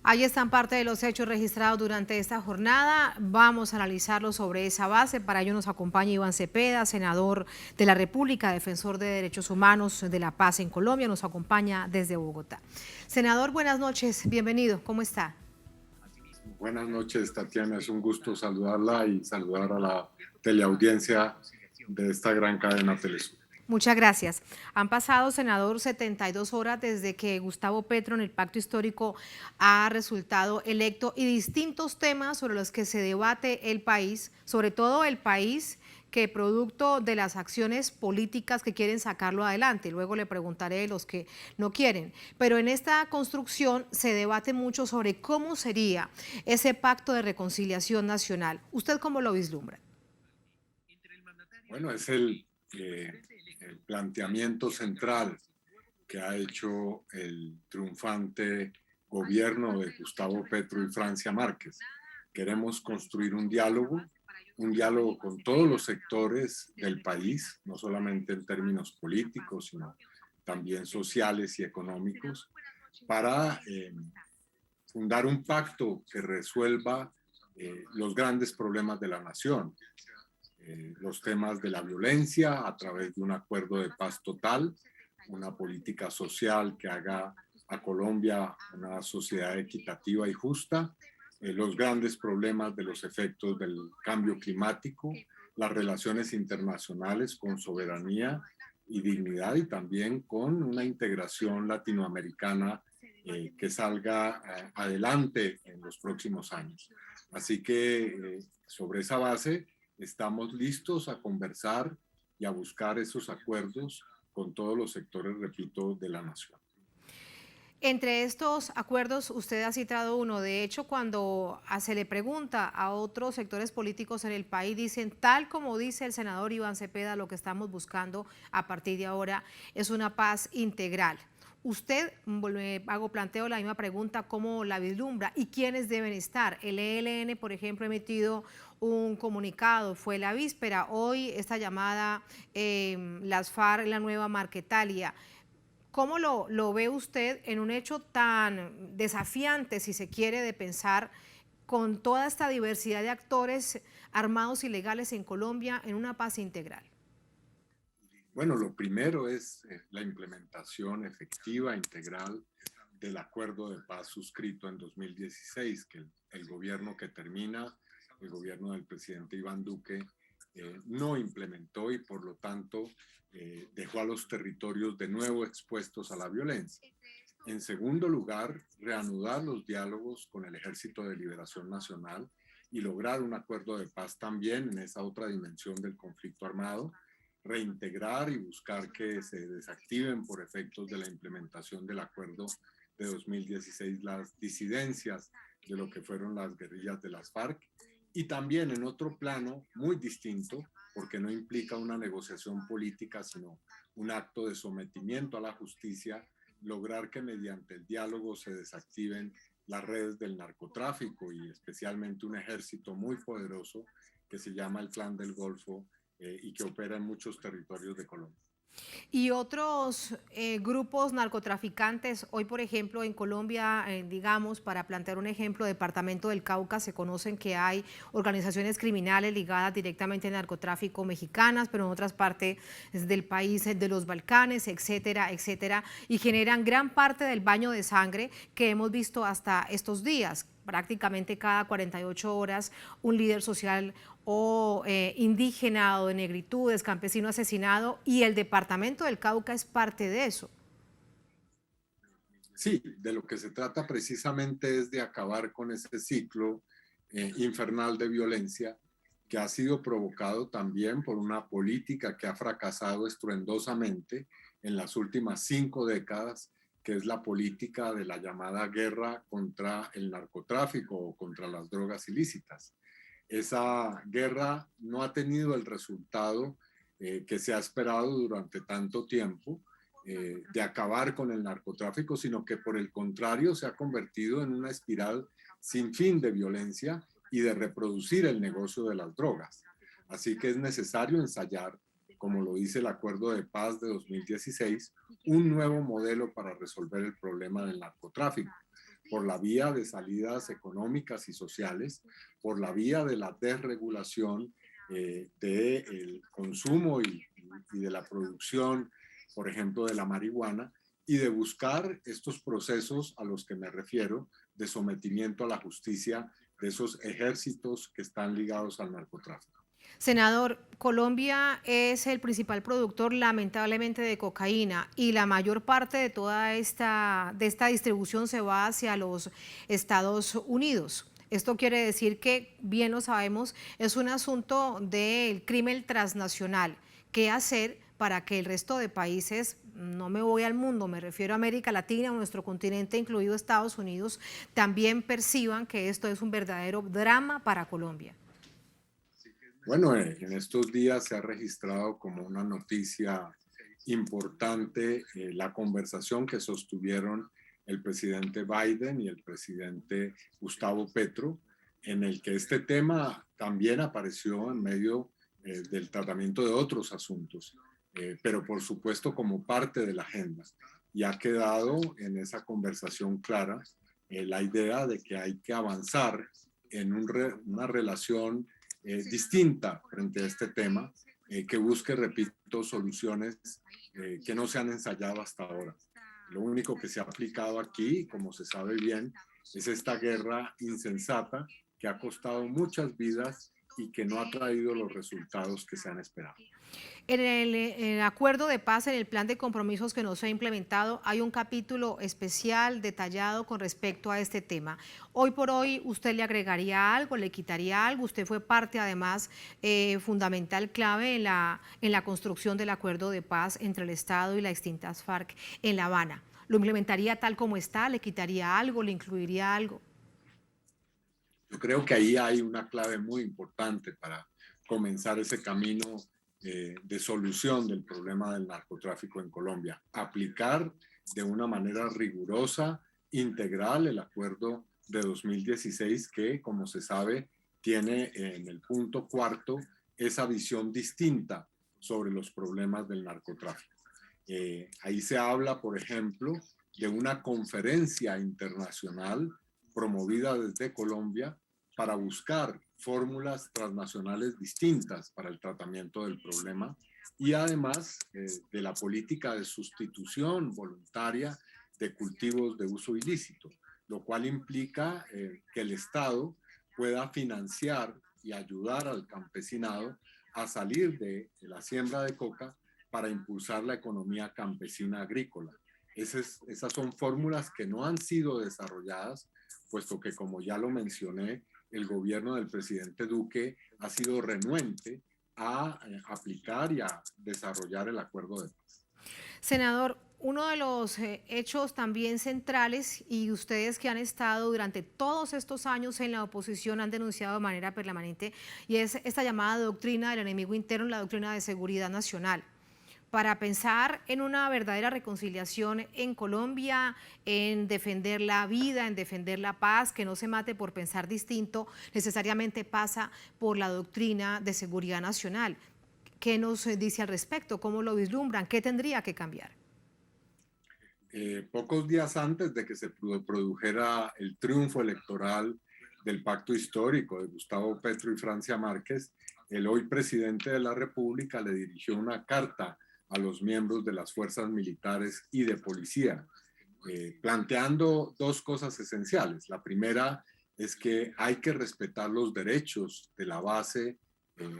Ahí están parte de los hechos registrados durante esta jornada. Vamos a analizarlo sobre esa base. Para ello nos acompaña Iván Cepeda, senador de la República, defensor de derechos humanos de la paz en Colombia. Nos acompaña desde Bogotá. Senador, buenas noches. Bienvenido. ¿Cómo está? Buenas noches, Tatiana. Es un gusto saludarla y saludar a la teleaudiencia de esta gran cadena Telesur. Muchas gracias. Han pasado, senador, 72 horas desde que Gustavo Petro en el Pacto Histórico ha resultado electo y distintos temas sobre los que se debate el país, sobre todo el país que producto de las acciones políticas que quieren sacarlo adelante. Luego le preguntaré de los que no quieren. Pero en esta construcción se debate mucho sobre cómo sería ese pacto de reconciliación nacional. ¿Usted cómo lo vislumbra? Bueno, es el planteamiento central que ha hecho el triunfante gobierno de Gustavo Petro y Francia Márquez. Queremos construir un diálogo con todos los sectores del país, no solamente en términos políticos, sino también sociales y económicos, para fundar un pacto que resuelva los grandes problemas de la nación, los temas de la violencia a través de un acuerdo de paz total, una política social que haga a Colombia una sociedad equitativa y justa, los grandes problemas de los efectos del cambio climático, las relaciones internacionales con soberanía y dignidad y también con una integración latinoamericana que salga adelante en los próximos años. Así que sobre esa base estamos listos a conversar y a buscar esos acuerdos con todos los sectores, repito, de la nación. Entre estos acuerdos, usted ha citado uno. De hecho, cuando se le pregunta a otros sectores políticos en el país, dicen, tal como dice el senador Iván Cepeda, lo que estamos buscando a partir de ahora es una paz integral. Usted, planteo la misma pregunta, ¿cómo la vislumbra? ¿Y quiénes deben estar? El ELN, por ejemplo, ha emitido un comunicado, fue la víspera. Hoy esta llamada, las FARC, la nueva Marquetalia. ¿Cómo lo ve usted en un hecho tan desafiante, si se quiere, de pensar con toda esta diversidad de actores armados y legales en Colombia en una paz integral? Bueno, lo primero es la implementación efectiva, integral del acuerdo de paz suscrito en 2016, que el gobierno que termina, el gobierno del presidente Iván Duque, no implementó y por lo tanto dejó a los territorios de nuevo expuestos a la violencia. En segundo lugar, reanudar los diálogos con el Ejército de Liberación Nacional y lograr un acuerdo de paz también en esa otra dimensión del conflicto armado, reintegrar y buscar que se desactiven por efectos de la implementación del acuerdo de 2016 las disidencias de lo que fueron las guerrillas de las FARC y también en otro plano muy distinto, porque no implica una negociación política, sino un acto de sometimiento a la justicia, lograr que mediante el diálogo se desactiven las redes del narcotráfico y especialmente un ejército muy poderoso que se llama el Clan del Golfo y que opera en muchos territorios de Colombia. Y otros grupos narcotraficantes, hoy por ejemplo en Colombia, digamos, para plantear un ejemplo, Departamento del Cauca, se conocen que hay organizaciones criminales ligadas directamente al narcotráfico mexicanas, pero en otras partes del país, de los Balcanes, etcétera, etcétera, y generan gran parte del baño de sangre que hemos visto hasta estos días. Prácticamente cada 48 horas un líder social o indígena o de negritudes, campesino asesinado, y el departamento del Cauca es parte de eso. Sí, de lo que se trata precisamente es de acabar con ese ciclo infernal de violencia que ha sido provocado también por una política que ha fracasado estruendosamente en las últimas 5 décadas, que es la política de la llamada guerra contra el narcotráfico o contra las drogas ilícitas. Esa guerra no ha tenido el resultado que se ha esperado durante tanto tiempo de acabar con el narcotráfico, sino que por el contrario se ha convertido en una espiral sin fin de violencia y de reproducir el negocio de las drogas. Así que es necesario ensayar, como lo dice el Acuerdo de Paz de 2016, un nuevo modelo para resolver el problema del narcotráfico. por la vía de salidas económicas y sociales, por la vía de la desregulación del consumo y de la producción, por ejemplo, de la marihuana, y de buscar estos procesos a los que me refiero de sometimiento a la justicia de esos ejércitos que están ligados al narcotráfico. Senador, Colombia es el principal productor, lamentablemente, de cocaína y la mayor parte de toda esta distribución se va hacia los Estados Unidos. Esto quiere decir que, bien lo sabemos, es un asunto del crimen transnacional. ¿Qué hacer para que el resto de países, no me voy al mundo, me refiero a América Latina o nuestro continente, incluido Estados Unidos, también perciban que esto es un verdadero drama para Colombia? Bueno, en estos días se ha registrado como una noticia importante la conversación que sostuvieron el presidente Biden y el presidente Gustavo Petro, en el que este tema también apareció en medio del tratamiento de otros asuntos, pero por supuesto como parte de la agenda. Y ha quedado en esa conversación clara la idea de que hay que avanzar en una relación distinta frente a este tema, que busque, repito, soluciones que no se han ensayado hasta ahora. Lo único que se ha aplicado aquí, como se sabe bien, es esta guerra insensata que ha costado muchas vidas y que no ha traído los resultados que se han esperado. En el acuerdo de paz, en el plan de compromisos que nos ha implementado, hay un capítulo especial detallado con respecto a este tema. Hoy por hoy, ¿usted le agregaría algo, le quitaría algo? Usted fue parte, además, fundamental, clave en la construcción del acuerdo de paz entre el Estado y las distintas FARC en La Habana. ¿Lo implementaría tal como está? ¿Le quitaría algo? ¿Le incluiría algo? Yo creo que ahí hay una clave muy importante para comenzar ese camino de solución del problema del narcotráfico en Colombia. Aplicar de una manera rigurosa, integral, el acuerdo de 2016 que, como se sabe, tiene en el punto cuarto esa visión distinta sobre los problemas del narcotráfico. Ahí se habla, por ejemplo, de una conferencia internacional promovida desde Colombia para buscar fórmulas transnacionales distintas para el tratamiento del problema y además de la política de sustitución voluntaria de cultivos de uso ilícito, lo cual implica que el Estado pueda financiar y ayudar al campesinado a salir de la siembra de coca para impulsar la economía campesina agrícola. Esas son fórmulas que no han sido desarrolladas, puesto que, como ya lo mencioné, el gobierno del presidente Duque ha sido renuente a aplicar y a desarrollar el acuerdo de paz. Senador, uno de los hechos también centrales, y ustedes que han estado durante todos estos años en la oposición han denunciado de manera permanente, y es esta llamada doctrina del enemigo interno, la doctrina de seguridad nacional. Para pensar en una verdadera reconciliación en Colombia, en defender la vida, en defender la paz, que no se mate por pensar distinto, necesariamente pasa por la doctrina de seguridad nacional. ¿Qué nos dice al respecto? ¿Cómo lo vislumbran? ¿Qué tendría que cambiar? Pocos días antes de que se produjera el triunfo electoral del pacto histórico de Gustavo Petro y Francia Márquez, el hoy presidente de la República le dirigió una carta a los miembros de las fuerzas militares y de policía, planteando dos cosas esenciales. La primera es que hay que respetar los derechos de la base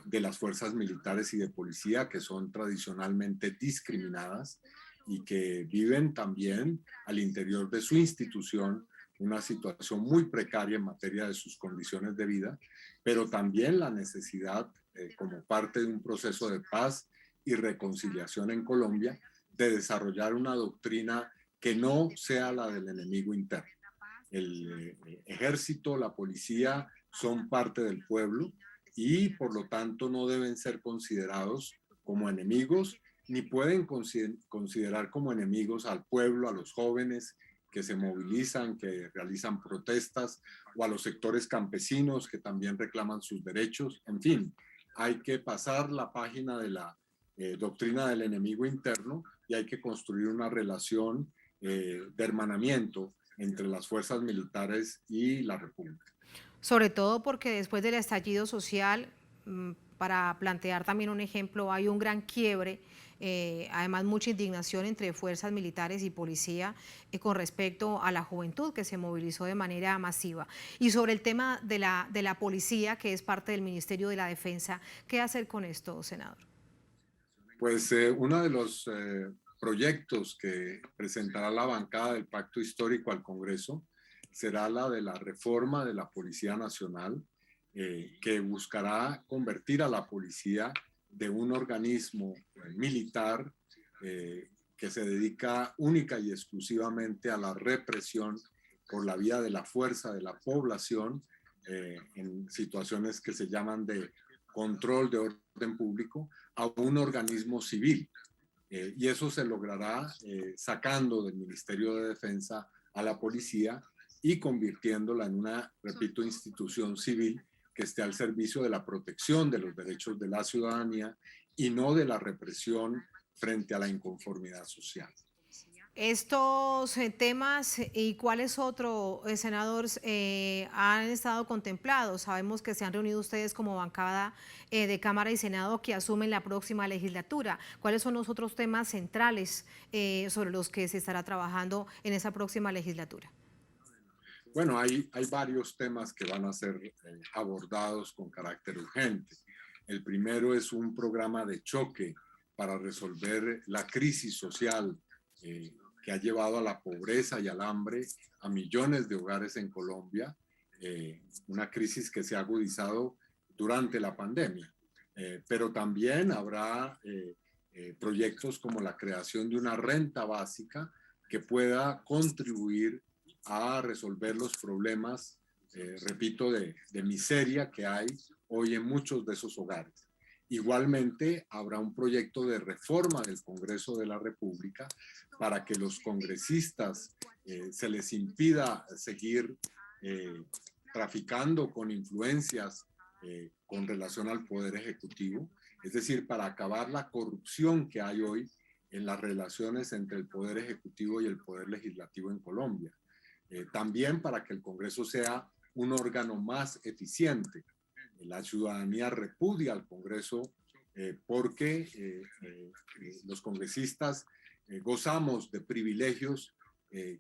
de las fuerzas militares y de policía, que son tradicionalmente discriminadas y que viven también al interior de su institución una situación muy precaria en materia de sus condiciones de vida, pero también la necesidad, como parte de un proceso de paz y reconciliación en Colombia, de desarrollar una doctrina que no sea la del enemigo interno. El ejército, la policía son parte del pueblo y por lo tanto no deben ser considerados como enemigos ni pueden considerar como enemigos al pueblo, a los jóvenes que se movilizan, que realizan protestas, o a los sectores campesinos que también reclaman sus derechos. En fin, hay que pasar la página de la doctrina del enemigo interno y hay que construir una relación de hermanamiento entre las fuerzas militares y la República. Sobre todo porque después del estallido social, para plantear también un ejemplo, hay un gran quiebre, además mucha indignación entre fuerzas militares y policía con respecto a la juventud que se movilizó de manera masiva. Y sobre el tema de la policía, que es parte del Ministerio de la Defensa, ¿qué hacer con esto, senador? Pues uno de los proyectos que presentará la bancada del Pacto Histórico al Congreso será la de la reforma de la Policía Nacional, que buscará convertir a la policía de un organismo militar que se dedica única y exclusivamente a la represión por la vía de la fuerza de la población en situaciones que se llaman de control de orden público, a un organismo civil. Y eso se logrará sacando del Ministerio de Defensa a la policía y convirtiéndola en una, repito, institución civil que esté al servicio de la protección de los derechos de la ciudadanía y no de la represión frente a la inconformidad social. Estos temas y cuáles otros, senadores, han estado contemplados. Sabemos que se han reunido ustedes como bancada de Cámara y Senado que asumen la próxima legislatura. ¿Cuáles son los otros temas centrales sobre los que se estará trabajando en esa próxima legislatura? Bueno, hay varios temas que van a ser abordados con carácter urgente. El primero es un programa de choque para resolver la crisis social que ha llevado a la pobreza y al hambre a millones de hogares en Colombia, una crisis que se ha agudizado durante la pandemia. Pero también habrá proyectos como la creación de una renta básica que pueda contribuir a resolver los problemas, repito, de miseria que hay hoy en muchos de esos hogares. Igualmente, habrá un proyecto de reforma del Congreso de la República para que los congresistas se les impida seguir traficando con influencias con relación al Poder Ejecutivo, es decir, para acabar la corrupción que hay hoy en las relaciones entre el Poder Ejecutivo y el Poder Legislativo en Colombia. También para que el Congreso sea un órgano más eficiente. La ciudadanía repudia al Congreso porque los congresistas gozamos de privilegios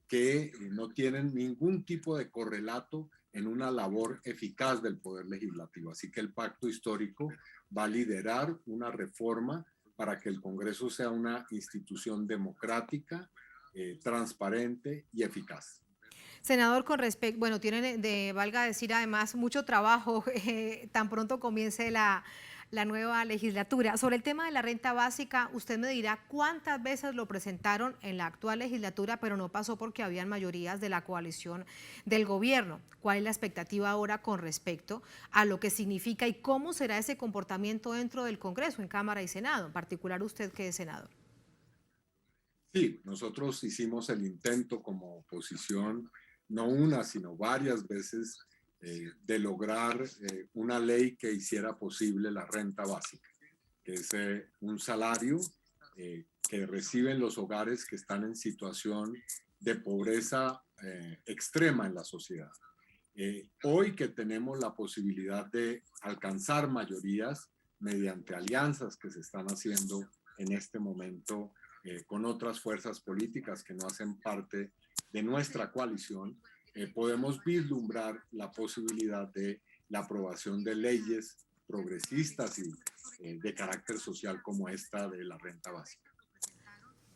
que no tienen ningún tipo de correlato en una labor eficaz del Poder Legislativo. Así que el Pacto Histórico va a liderar una reforma para que el Congreso sea una institución democrática, transparente y eficaz. Senador, con respecto, bueno, tienen, valga decir además, mucho trabajo tan pronto comience la nueva legislatura. Sobre el tema de la renta básica, usted me dirá cuántas veces lo presentaron en la actual legislatura, pero no pasó porque habían mayorías de la coalición del gobierno. ¿Cuál es la expectativa ahora con respecto a lo que significa y cómo será ese comportamiento dentro del Congreso, en Cámara y Senado, en particular usted que es senador? Sí, nosotros hicimos el intento como oposición, no una, sino varias veces, de lograr una ley que hiciera posible la renta básica, que es un salario que reciben los hogares que están en situación de pobreza extrema en la sociedad. Hoy que tenemos la posibilidad de alcanzar mayorías mediante alianzas que se están haciendo en este momento con otras fuerzas políticas que no hacen parte de nuestra coalición, podemos vislumbrar la posibilidad de la aprobación de leyes progresistas y de carácter social como esta de la renta básica.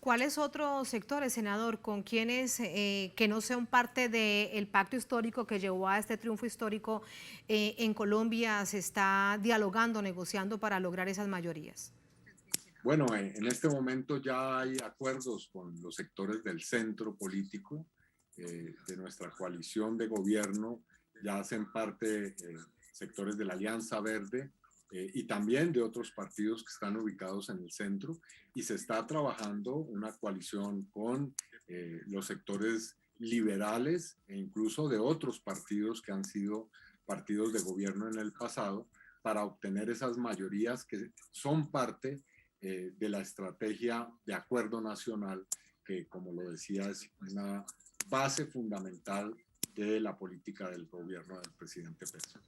¿Cuáles otros sectores, senador, con quienes que no sean parte del pacto histórico que llevó a este triunfo histórico en Colombia se está dialogando, negociando para lograr esas mayorías? Bueno, en este momento ya hay acuerdos con los sectores del centro político de nuestra coalición de gobierno, ya hacen parte sectores de la Alianza Verde y también de otros partidos que están ubicados en el centro, y se está trabajando una coalición con los sectores liberales e incluso de otros partidos que han sido partidos de gobierno en el pasado para obtener esas mayorías que son parte de la estrategia de acuerdo nacional, que como lo decía es una base fundamental de la política del gobierno del presidente Petro.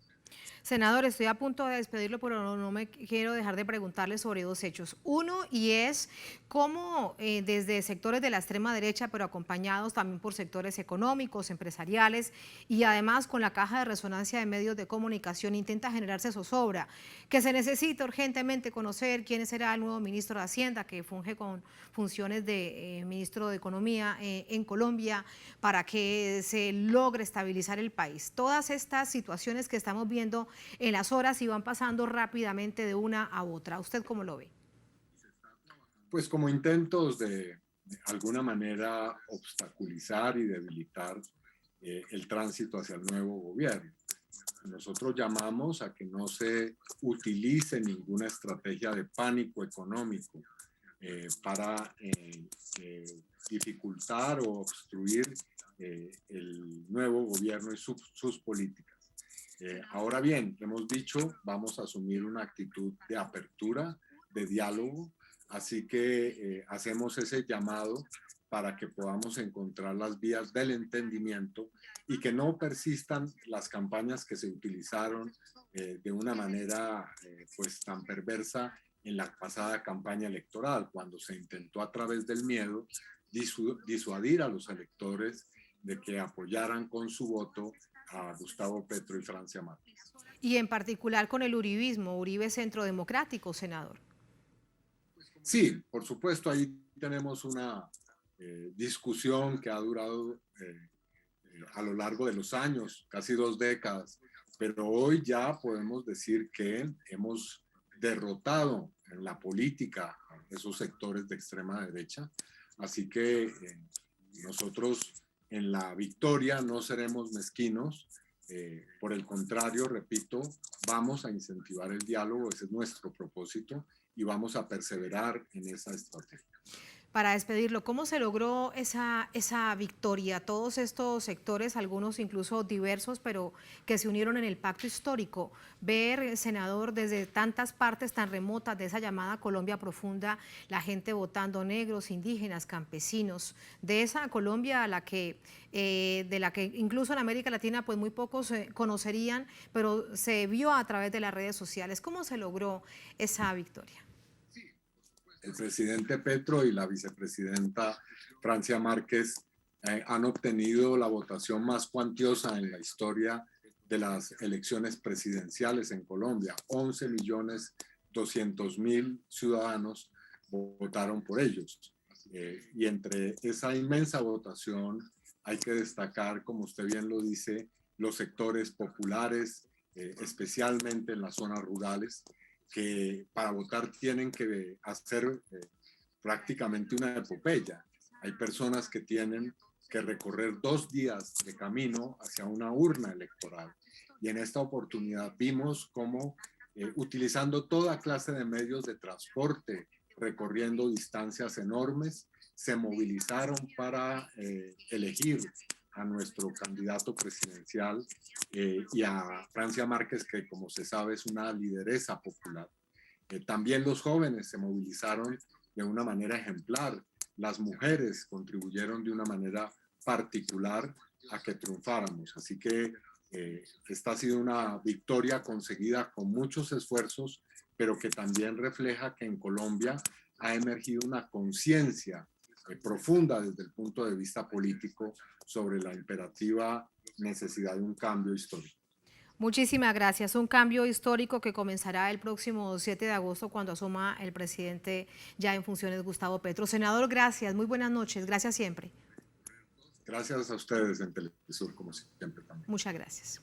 Senador, estoy a punto de despedirlo, pero no me quiero dejar de preguntarle sobre dos hechos. Uno, y es cómo desde sectores de la extrema derecha, pero acompañados también por sectores económicos, empresariales, y además con la caja de resonancia de medios de comunicación, intenta generarse zozobra, que se necesita urgentemente conocer quién será el nuevo ministro de Hacienda, que funge con funciones de ministro de Economía en Colombia, para que se logre estabilizar el país. Todas estas situaciones que estamos viendo en las horas y van pasando rápidamente de una a otra. ¿Usted cómo lo ve? Pues como intentos de alguna manera obstaculizar y debilitar el tránsito hacia el nuevo gobierno. Nosotros llamamos a que no se utilice ninguna estrategia de pánico económico para dificultar o obstruir el nuevo gobierno y sus políticas. Ahora bien, hemos dicho, vamos a asumir una actitud de apertura, de diálogo, así que hacemos ese llamado para que podamos encontrar las vías del entendimiento y que no persistan las campañas que se utilizaron de una manera pues tan perversa en la pasada campaña electoral, cuando se intentó a través del miedo disuadir a los electores de que apoyaran con su voto a Gustavo Petro y Francia Márquez. Y en particular con el uribismo, Uribe Centro Democrático, senador. Sí, por supuesto, ahí tenemos una discusión que ha durado a lo largo de los años, casi 2 décadas, pero hoy ya podemos decir que hemos derrotado en la política a esos sectores de extrema derecha, así que nosotros en la victoria no seremos mezquinos, por el contrario, repito, vamos a incentivar el diálogo, ese es nuestro propósito, y vamos a perseverar en esa estrategia. Para despedirlo, ¿cómo se logró esa victoria? Todos estos sectores, algunos incluso diversos, pero que se unieron en el pacto histórico. Ver, senador, desde tantas partes tan remotas de esa llamada Colombia profunda, la gente votando, negros, indígenas, campesinos, de esa Colombia a de la que incluso en América Latina pues muy pocos conocerían, pero se vio a través de las redes sociales. ¿Cómo se logró esa victoria? El presidente Petro y la vicepresidenta Francia Márquez han obtenido la votación más cuantiosa en la historia de las elecciones presidenciales en Colombia. 11.200.000 ciudadanos votaron por ellos. Y entre esa inmensa votación hay que destacar, como usted bien lo dice, los sectores populares, especialmente en las zonas rurales, que para votar tienen que hacer prácticamente una epopeya. Hay personas que tienen que recorrer 2 días de camino hacia una urna electoral. Y en esta oportunidad vimos cómo, utilizando toda clase de medios de transporte, recorriendo distancias enormes, se movilizaron para elegir a nuestro candidato presidencial y a Francia Márquez, que como se sabe es una lideresa popular. También los jóvenes se movilizaron de una manera ejemplar. Las mujeres contribuyeron de una manera particular a que triunfáramos. Así que esta ha sido una victoria conseguida con muchos esfuerzos, pero que también refleja que en Colombia ha emergido una conciencia profunda desde el punto de vista político sobre la imperativa necesidad de un cambio histórico. Muchísimas gracias. Un cambio histórico que comenzará el próximo 7 de agosto cuando asuma el presidente ya en funciones Gustavo Petro. Senador, gracias. Muy buenas noches. Gracias siempre. Gracias a ustedes en Telesur, como siempre también. Muchas gracias.